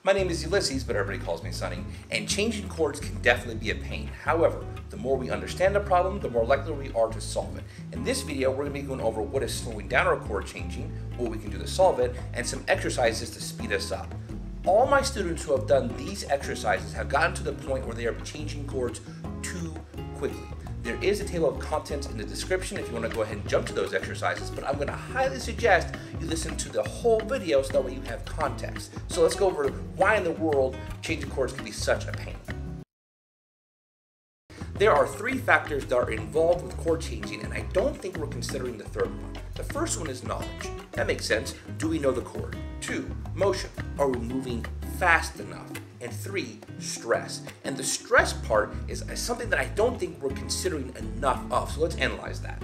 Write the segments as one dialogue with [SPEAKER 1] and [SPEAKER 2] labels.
[SPEAKER 1] My name is Ulysses, but everybody calls me Sonny, and changing chords can definitely be a pain. However, the more we understand the problem, the more likely we are to solve it. In this video, we're going to be going over what is slowing down our chord changing, what we can do to solve it, and some exercises to speed us up. All my students who have done these exercises have gotten to the point where they are changing chords too quickly. There is a table of contents in the description if you want to go ahead and jump to those exercises, but I'm going to highly suggest you listen to the whole video so that way you have context. So let's go over why in the world changing chords can be such a pain. There are three factors that are involved with chord changing, and I don't think we're considering the third one. The first one is knowledge. That makes sense. Do we know the chord? 2, motion. Are we moving fast enough? And 3, stress. And the stress part is something that I don't think we're considering enough of, so let's analyze that.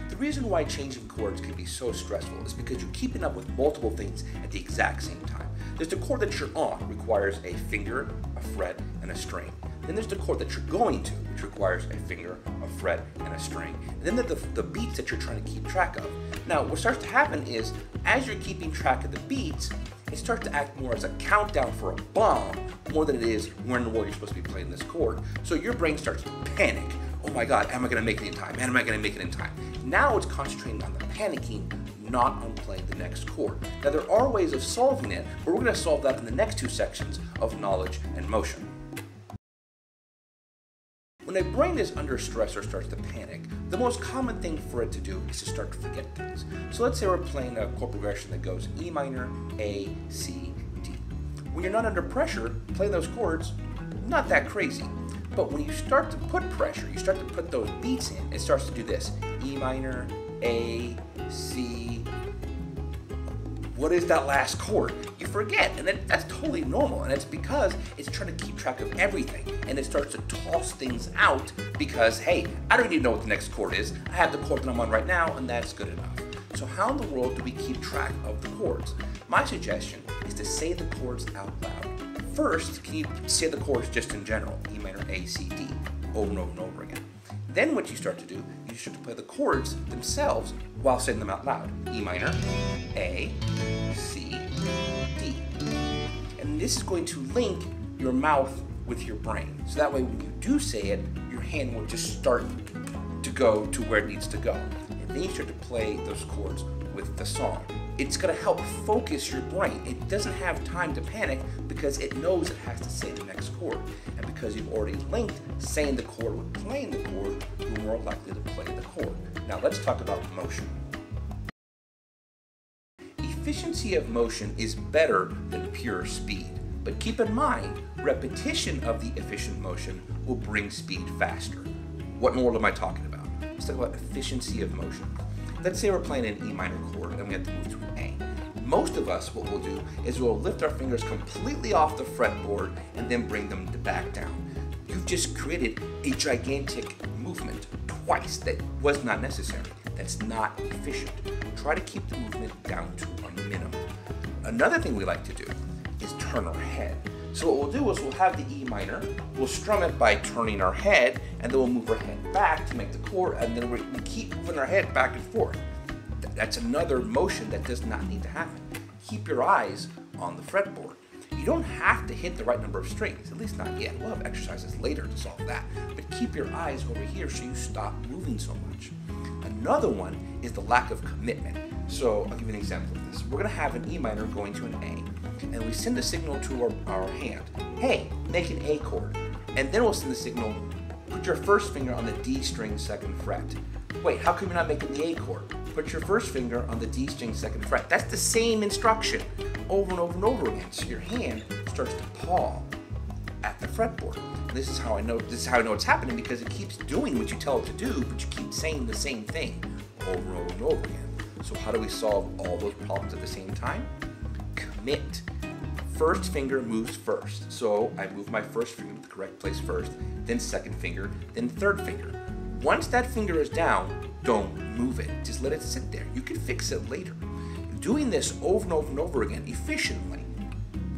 [SPEAKER 1] The reason why changing chords can be so stressful is because you're keeping up with multiple things at the exact same time. There's the chord that you're on, requires a finger, a fret, and a string. Then there's the chord that you're going to, which requires a finger, a fret, and a string. And then there's the beats that you're trying to keep track of. Now, what starts to happen is, as you're keeping track of the beats, it starts to act more as a countdown for a bomb more than it is where in the world you're supposed to be playing this chord. So your brain starts to panic. Oh my God, am I gonna make it in time? Am I gonna make it in time? Now it's concentrating on the panicking, not on playing the next chord. Now there are ways of solving it, but we're gonna solve that in the next two sections of knowledge and motion. When a brain is under stress or starts to panic, the most common thing for it to do is to start to forget things. So let's say we're playing a chord progression that goes E minor, A, C, D. When you're not under pressure, playing those chords, not that crazy. But when you start to put pressure, you start to put those beats in, it starts to do this. E minor, A, C. What is that last chord? You forget, and that's totally normal, and it's because it's trying to keep track of everything, and it starts to toss things out because, hey, I don't even know what the next chord is. I have the chord that I'm on right now, and that's good enough. So how in the world do we keep track of the chords? My suggestion is to say the chords out loud. First, can you say the chords just in general, E minor, A, C, D, over and over and over again. Then what you start to do, you start to play the chords themselves while saying them out loud. E minor, A, C, D. And this is going to link your mouth with your brain. So that way when you do say it, your hand will just start to go to where it needs to go. And then you start to play those chords with the song. It's going to help focus your brain. It doesn't have time to panic because it knows it has to say the next chord. And because you've already linked saying the chord with playing the chord, you're more likely to play the chord. Now let's talk about motion. Efficiency of motion is better than pure speed. But keep in mind, repetition of the efficient motion will bring speed faster. What in the world am I talking about? Let's talk about efficiency of motion. Let's say we're playing an E minor chord and we have to move to an A. Most of us, what we'll do is we'll lift our fingers completely off the fretboard and then bring them back down. You've just created a gigantic movement twice that was not necessary. That's not efficient. Try to keep the movement down to a minimum. Another thing we like to do is turn our head. So what we'll do is we'll have the E minor, we'll strum it by turning our head, and then we'll move our head back to make the chord, and then we keep moving our head back and forth. That's another motion that does not need to happen. Keep your eyes on the fretboard. You don't have to hit the right number of strings, at least not yet. We'll have exercises later to solve that. But keep your eyes over here so you stop moving so much. Another one is the lack of commitment. So I'll give you an example of this. We're going to have an E minor going to an A, and we send a signal to our hand. Hey, make an A chord. And then we'll send the signal, put your first finger on the D string second fret. Wait, how come you're not making the A chord? Put your first finger on the D string second fret. That's the same instruction over and over and over again. So your hand starts to paw at the fretboard. This is how I know it's happening, because it keeps doing what you tell it to do, but you keep saying the same thing over and over and over again. So how do we solve all those problems at the same time? Commit. First finger moves first. So I move my first finger to the correct place first, then second finger, then third finger. Once that finger is down, don't move it. Just let it sit there. You can fix it later. Doing this over and over and over again efficiently,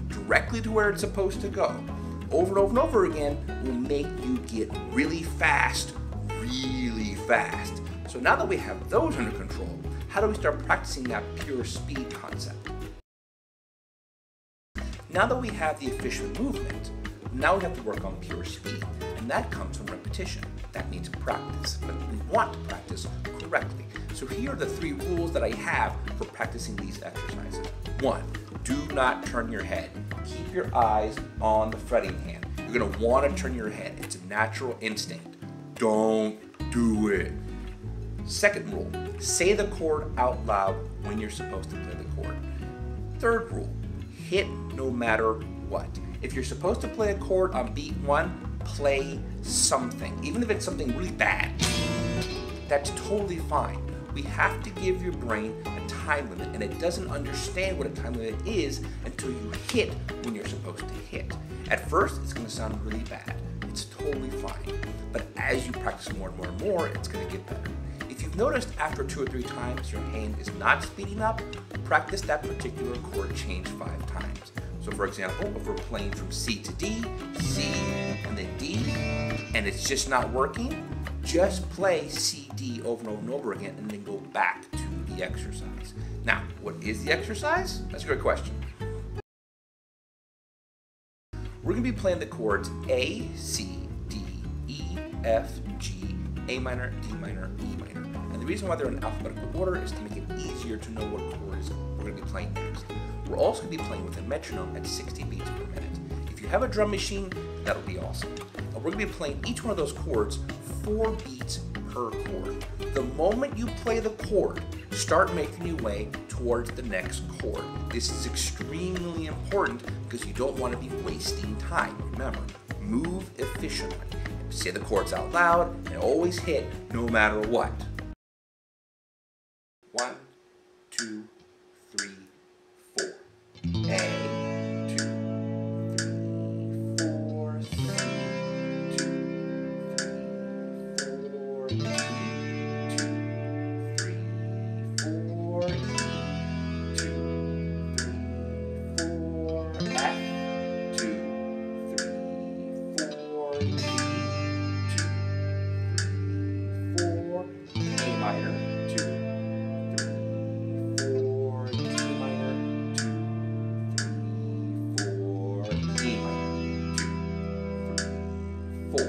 [SPEAKER 1] directly to where it's supposed to go, over and over and over again, will make you get really fast, really fast. So now that we have those under control, how do we start practicing that pure speed concept? Now that we have the efficient movement, now we have to work on pure speed, and that comes from repetition. That means practice, but we want to practice correctly. So here are the 3 rules that I have for practicing these exercises. 1, do not turn your head. Keep your eyes on the fretting hand. You're going to want to turn your head. It's a natural instinct. Don't do it. Second rule, say the chord out loud when you're supposed to play the chord. Third rule, hit no matter what. If you're supposed to play a chord on beat 1, play something, even if it's something really bad. That's totally fine. We have to give your brain a time limit, and it doesn't understand what a time limit is until you hit when you're supposed to hit. At first, it's going to sound really bad. It's totally fine. But as you practice more and more and more, it's going to get better. If you've noticed after 2 or 3 times your hand is not speeding up, practice that particular chord change 5 times. So for example, if we're playing from C to D, C, and then D, and it's just not working, just play C, D over and over and over again, and then go back to the exercise. Now, what is the exercise? That's a great question. We're going to be playing the chords A, C, D, E, F, G, A minor, D minor, E minor. And the reason why they're in alphabetical order is to make it easier to know what chords we're going to be playing next. We're also going to be playing with a metronome at 60 beats per minute. If you have a drum machine, that'll be awesome. And we're going to be playing each one of those chords 4 beats per chord. The moment you play the chord, start making your way towards the next chord. This is extremely important because you don't want to be wasting time. Remember, move efficiently. Say the chords out loud and always hit no matter what. 1, 2, 3, 4. A, 2, 3, 4, C, 2, 3, 4, D, 2, 3, 4, E, 2, 3, 4, F, 2, 3, 4, G, 2, 3, 4, A minor, 2, 3, 4, D minor, 2, 3, 4, E minor, 2, 3, 4.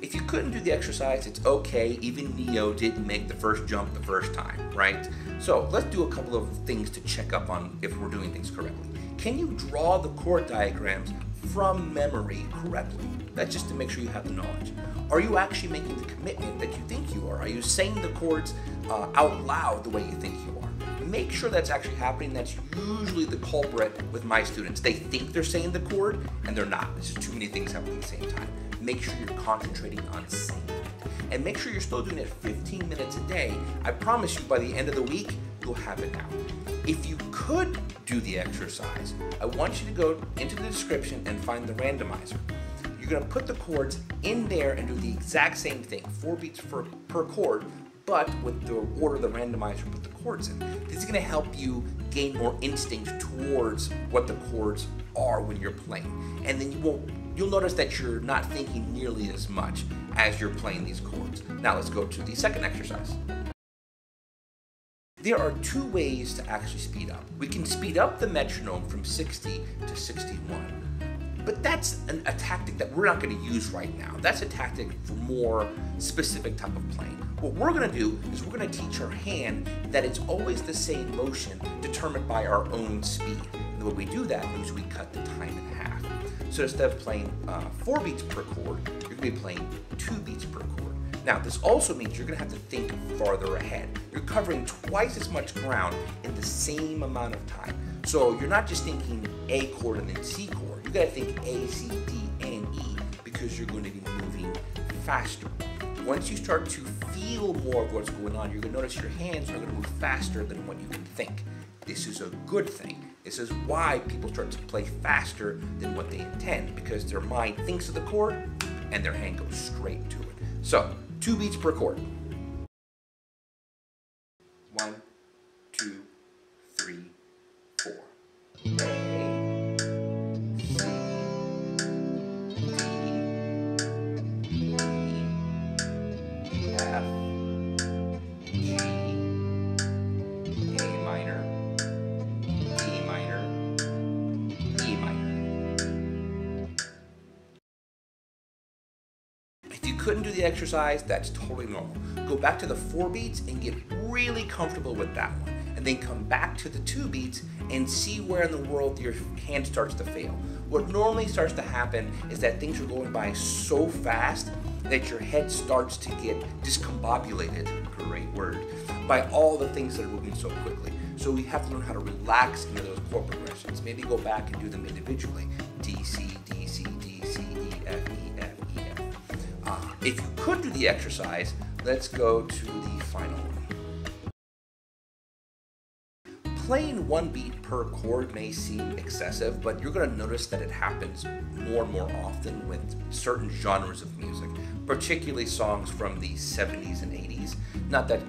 [SPEAKER 1] If you couldn't do the exercise, it's okay. Even Neo didn't make the first jump the first time, right? So let's do a couple of things to check up on if we're doing things correctly. Can you draw the chord diagrams from memory correctly? That's just to make sure you have the knowledge. Are you actually making the commitment that you think you are? Are you saying the chords out loud the way you think you are? Make sure that's actually happening. That's usually the culprit with my students. They think they're saying the chord and they're not. There's just too many things happening at the same time. Make sure you're concentrating on saying it. And make sure you're still doing it 15 minutes a day. I promise you by the end of the week, you'll have it now. If you could do the exercise, I want you to go into the description and find the randomizer. You're going to put the chords in there and do the exact same thing, 4 beats per chord, but with the order the randomizer put the chords in. This is going to help you gain more instinct towards what the chords are when you're playing. And then you'll notice that you're not thinking nearly as much as you're playing these chords. Now let's go to the second exercise. There are 2 ways to actually speed up. We can speed up the metronome from 60 to 61. But that's a tactic that we're not going to use right now. That's a tactic for more specific type of playing. What we're going to do is we're going to teach our hand that it's always the same motion determined by our own speed. And the way we do that is we cut the time in half. So instead of playing 4 beats per chord, you're going to be playing 2 beats per chord. Now, this also means you're going to have to think farther ahead. You're covering twice as much ground in the same amount of time. So you're not just thinking A chord and then C chord. You got to think A, C, D, and E because you're going to be moving faster. Once you start to feel more of what's going on, you're going to notice your hands are going to move faster than what you can think. This is a good thing. This is why people start to play faster than what they intend, because their mind thinks of the chord and their hand goes straight to it. So, 2 beats per chord. 1, 2, 3, 4. A, C, D, E, F, G, A minor, couldn't do the exercise, that's totally normal. Go back to the 4 beats and get really comfortable with that one. And then come back to the 2 beats and see where in the world your hand starts to fail. What normally starts to happen is that things are going by so fast that your head starts to get discombobulated, great word, by all the things that are moving so quickly. So we have to learn how to relax into those chord progressions. Maybe go back and do them individually. D, C, D, C, D, C, E, F, E, F, E, F. If you could do the exercise, let's go to the final one. Playing 1 beat per chord may seem excessive, but you're going to notice that it happens more and more often with certain genres of music, particularly songs from the 70s and 80s. Not that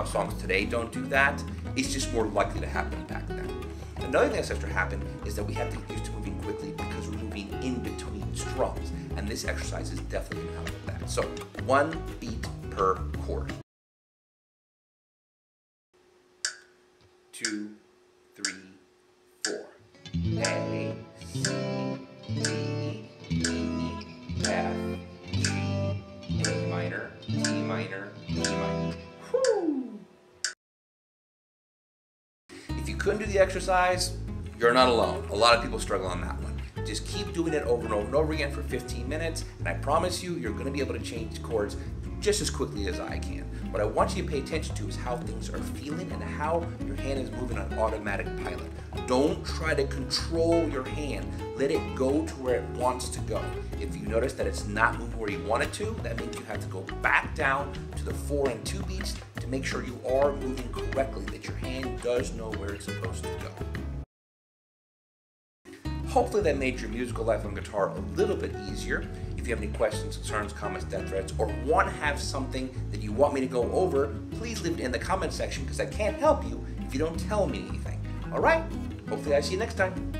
[SPEAKER 1] songs today don't do that, it's just more likely to happen back then. Another thing that starts to happen is that we have to get used to moving quickly because we're moving in between strums, and this exercise is definitely going to help with that. So 1 beat per chord. 2, 3, 4. A, C, D, E, F, G, A minor, D minor, E minor. Whew. If you couldn't do the exercise, you're not alone. A lot of people struggle on that one. Just keep doing it over and over and over again for 15 minutes, and I promise you, you're going to be able to change chords just as quickly as I can. What I want you to pay attention to is how things are feeling and how your hand is moving on automatic pilot. Don't try to control your hand. Let it go to where it wants to go. If you notice that it's not moving where you want it to, that means you have to go back down to the 4 and 2 beats to make sure you are moving correctly, that your hand does know where it's supposed to go. Hopefully that made your musical life on guitar a little bit easier. If you have any questions, concerns, comments, death threats, or want to have something that you want me to go over, please leave it in the comment section because I can't help you if you don't tell me anything. Alright, hopefully I see you next time.